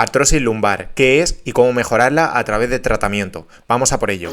Artrosis lumbar, ¿qué es y cómo mejorarla a través de tratamiento? Vamos a por ello.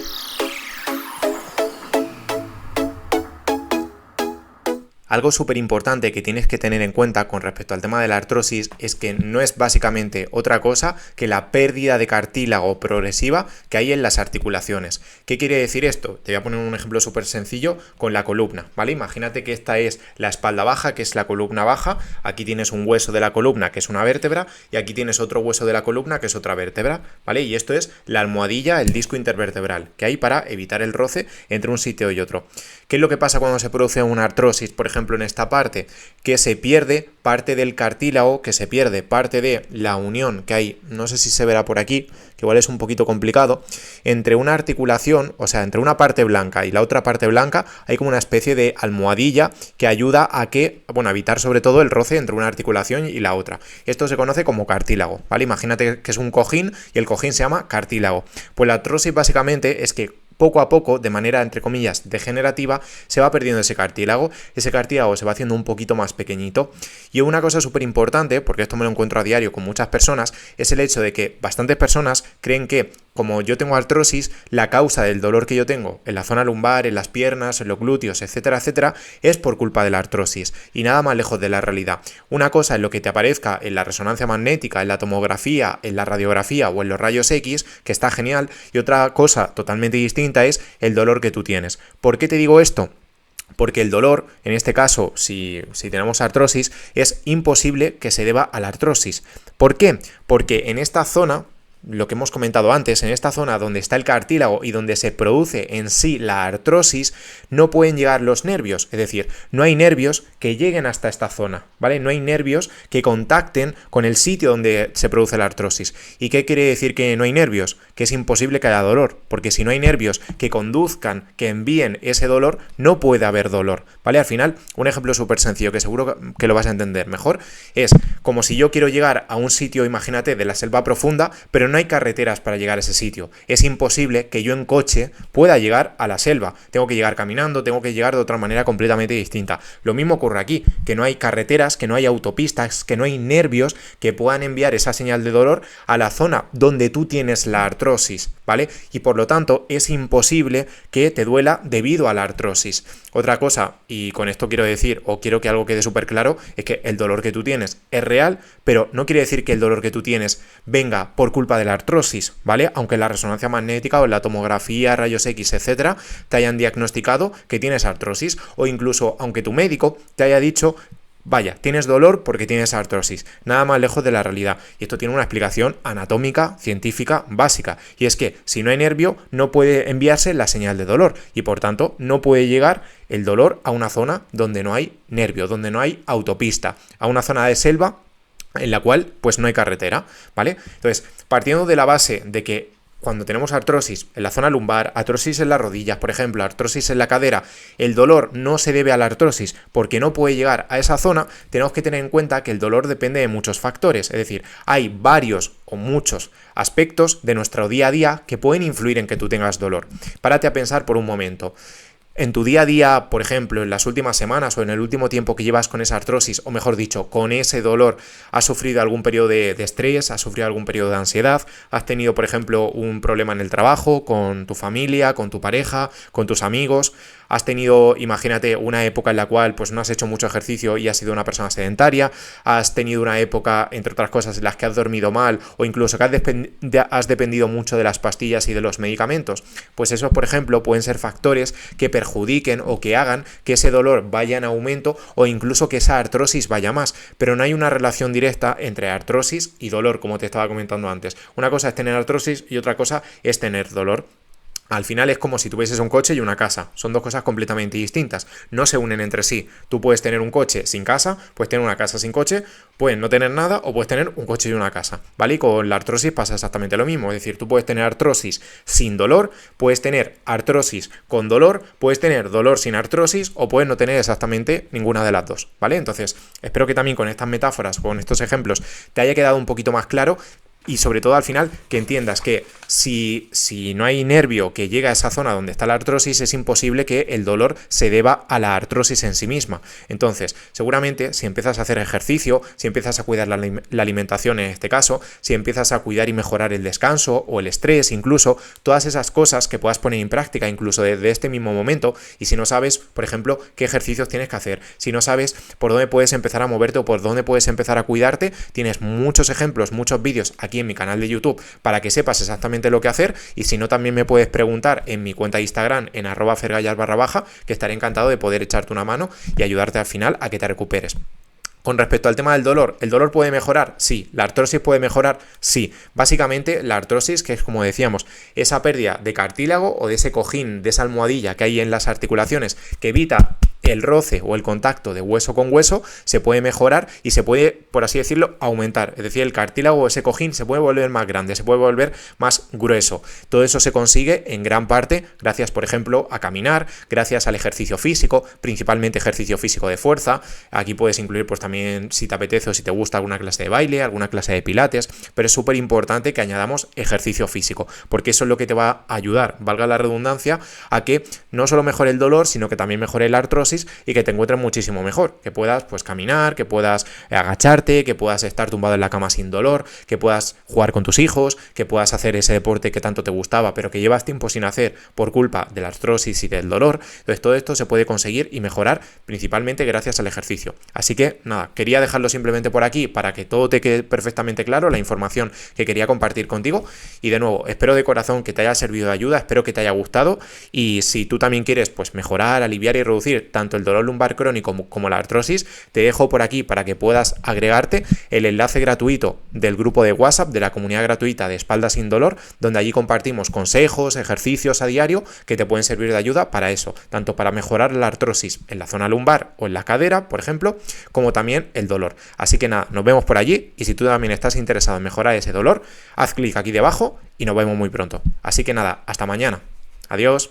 Algo súper importante que tienes que tener en cuenta con respecto al tema de la artrosis es que no es básicamente otra cosa que la pérdida de cartílago progresiva que hay en las articulaciones. ¿Qué quiere decir esto? Te voy a poner un ejemplo súper sencillo con la columna, ¿vale? Imagínate que esta es la espalda baja, que es la columna baja, aquí tienes un hueso de la columna, que es una vértebra, y aquí tienes otro hueso de la columna, que es otra vértebra, ¿vale? Y esto es la almohadilla, el disco intervertebral, que hay para evitar el roce entre un sitio y otro. ¿Qué es lo que pasa cuando se produce una artrosis, por ejemplo, en esta parte? Que se pierde parte del cartílago, que se pierde parte de la unión que hay, no sé si se verá por aquí, que igual es un poquito complicado, entre una articulación, o sea, entre una parte blanca y la otra parte blanca, hay como una especie de almohadilla que ayuda a que, bueno, a evitar sobre todo el roce entre una articulación y la otra. Esto se conoce como cartílago, ¿vale? Imagínate que es un cojín y el cojín se llama cartílago. Pues la artrosis básicamente es que poco a poco, de manera entre comillas degenerativa, se va perdiendo ese cartílago se va haciendo un poquito más pequeñito. Y una cosa súper importante, porque esto me lo encuentro a diario con muchas personas, es el hecho de que bastantes personas creen que, como yo tengo artrosis, la causa del dolor que yo tengo en la zona lumbar, en las piernas, en los glúteos, etcétera, etcétera, es por culpa de la artrosis, y nada más lejos de la realidad. Una cosa es lo que te aparezca en la resonancia magnética, en la tomografía, en la radiografía o en los rayos X, que está genial, y otra cosa totalmente distinta es el dolor que tú tienes. ¿Por qué te digo esto? Porque el dolor, en este caso, si tenemos artrosis, es imposible que se deba a la artrosis. ¿Por qué? Porque en esta zona, lo que hemos comentado antes, en esta zona donde está el cartílago y donde se produce en sí la artrosis, no pueden llegar los nervios, es decir, no hay nervios que lleguen hasta esta zona, ¿vale? No hay nervios que contacten con el sitio donde se produce la artrosis. ¿Y qué quiere decir que no hay nervios? Que es imposible que haya dolor, porque si no hay nervios que conduzcan, que envíen ese dolor, no puede haber dolor, ¿vale? Al final, un ejemplo súper sencillo que seguro que lo vas a entender mejor, es como si yo quiero llegar a un sitio, imagínate, de la selva profunda, pero no hay carreteras para llegar a ese sitio. Es imposible que yo en coche pueda llegar a la selva. Tengo que llegar caminando, tengo que llegar de otra manera completamente distinta. Lo mismo ocurre aquí, que no hay carreteras, que no hay autopistas, que no hay nervios que puedan enviar esa señal de dolor a la zona donde tú tienes la artrosis, ¿vale? Y por lo tanto es imposible que te duela debido a la artrosis. Otra cosa, y con esto quiero decir, o quiero que algo quede súper claro, es que el dolor que tú tienes es real, pero no quiere decir que el dolor que tú tienes venga por culpa de la artrosis, ¿vale? Aunque en la resonancia magnética o en la tomografía, rayos X, etcétera, te hayan diagnosticado que tienes artrosis, o incluso aunque tu médico te haya dicho: vaya, tienes dolor porque tienes artrosis, nada más lejos de la realidad. Y esto tiene una explicación anatómica, científica, básica. Y es que si no hay nervio, no puede enviarse la señal de dolor. Y por tanto, no puede llegar el dolor a una zona donde no hay nervio, donde no hay autopista, a una zona de selva en la cual pues no hay carretera, ¿vale? Entonces, partiendo de la base de que cuando tenemos artrosis en la zona lumbar, artrosis en las rodillas, por ejemplo, artrosis en la cadera, el dolor no se debe a la artrosis porque no puede llegar a esa zona, tenemos que tener en cuenta que el dolor depende de muchos factores, es decir, hay varios o muchos aspectos de nuestro día a día que pueden influir en que tú tengas dolor. Párate a pensar por un momento. En tu día a día, por ejemplo, en las últimas semanas o en el último tiempo que llevas con esa artrosis, o mejor dicho, con ese dolor, ¿has sufrido algún periodo de estrés? ¿Has sufrido algún periodo de ansiedad? ¿Has tenido, por ejemplo, un problema en el trabajo, con tu familia, con tu pareja, con tus amigos? ¿Has tenido, imagínate, una época en la cual pues no has hecho mucho ejercicio y has sido una persona sedentaria? ¿Has tenido una época, entre otras cosas, en las que has dormido mal o incluso que has dependido mucho de las pastillas y de los medicamentos? Pues esos, por ejemplo, pueden ser factores que perjudiquen o que hagan que ese dolor vaya en aumento o incluso que esa artrosis vaya más. Pero no hay una relación directa entre artrosis y dolor, como te estaba comentando antes. Una cosa es tener artrosis y otra cosa es tener dolor. Al final es como si tuvieses un coche y una casa. Son dos cosas completamente distintas. No se unen entre sí. Tú puedes tener un coche sin casa, puedes tener una casa sin coche, puedes no tener nada o puedes tener un coche y una casa, ¿vale? Y con la artrosis pasa exactamente lo mismo. Es decir, tú puedes tener artrosis sin dolor, puedes tener artrosis con dolor, puedes tener dolor sin artrosis o puedes no tener exactamente ninguna de las dos, ¿vale? Entonces, espero que también con estas metáforas, con estos ejemplos, te haya quedado un poquito más claro Y sobre todo al final que entiendas que si no hay nervio que llega a esa zona donde está la artrosis, es imposible que el dolor se deba a la artrosis en sí misma. Entonces, seguramente si empiezas a hacer ejercicio, si empiezas a cuidar la alimentación en este caso, si empiezas a cuidar y mejorar el descanso o el estrés, incluso todas esas cosas que puedas poner en práctica incluso desde este mismo momento, y si no sabes, por ejemplo, qué ejercicios tienes que hacer, si no sabes por dónde puedes empezar a moverte o por dónde puedes empezar a cuidarte, tienes muchos ejemplos, muchos vídeos aquí en mi canal de YouTube para que sepas exactamente lo que hacer, y si no también me puedes preguntar en mi cuenta de Instagram en @fergallar_, que estaré encantado de poder echarte una mano y ayudarte al final a que te recuperes. Con respecto al tema del dolor, ¿el dolor puede mejorar? Sí. ¿La artrosis puede mejorar? Sí. Básicamente la artrosis, que es como decíamos, esa pérdida de cartílago o de ese cojín, de esa almohadilla que hay en las articulaciones que evita el roce o el contacto de hueso con hueso, se puede mejorar y se puede, por así decirlo, aumentar. Es decir, el cartílago o ese cojín se puede volver más grande, se puede volver más grueso. Todo eso se consigue en gran parte gracias, por ejemplo, a caminar, gracias al ejercicio físico, principalmente ejercicio físico de fuerza. Aquí puedes incluir pues también, si te apetece o si te gusta, alguna clase de baile, alguna clase de pilates, pero es súper importante que añadamos ejercicio físico, porque eso es lo que te va a ayudar, valga la redundancia, a que no solo mejore el dolor, sino que también mejore la artrosis y que te encuentres muchísimo mejor, que puedas pues caminar, que puedas agacharte, que puedas estar tumbado en la cama sin dolor, que puedas jugar con tus hijos, que puedas hacer ese deporte que tanto te gustaba pero que llevas tiempo sin hacer por culpa de la artrosis y del dolor. Entonces todo esto se puede conseguir y mejorar principalmente gracias al ejercicio. Así que nada, quería dejarlo simplemente por aquí para que todo te quede perfectamente claro, la información que quería compartir contigo, y de nuevo espero de corazón que te haya servido de ayuda, espero que te haya gustado, y si tú también quieres pues mejorar, aliviar y reducir tanto el dolor lumbar crónico como la artrosis, te dejo por aquí para que puedas agregarte el enlace gratuito del grupo de WhatsApp de la comunidad gratuita de Espalda Sin Dolor, donde allí compartimos consejos, ejercicios a diario que te pueden servir de ayuda para eso, tanto para mejorar la artrosis en la zona lumbar o en la cadera, por ejemplo, como también el dolor. Así que nada, nos vemos por allí, y si tú también estás interesado en mejorar ese dolor, haz clic aquí debajo y nos vemos muy pronto. Así que nada, hasta mañana. Adiós.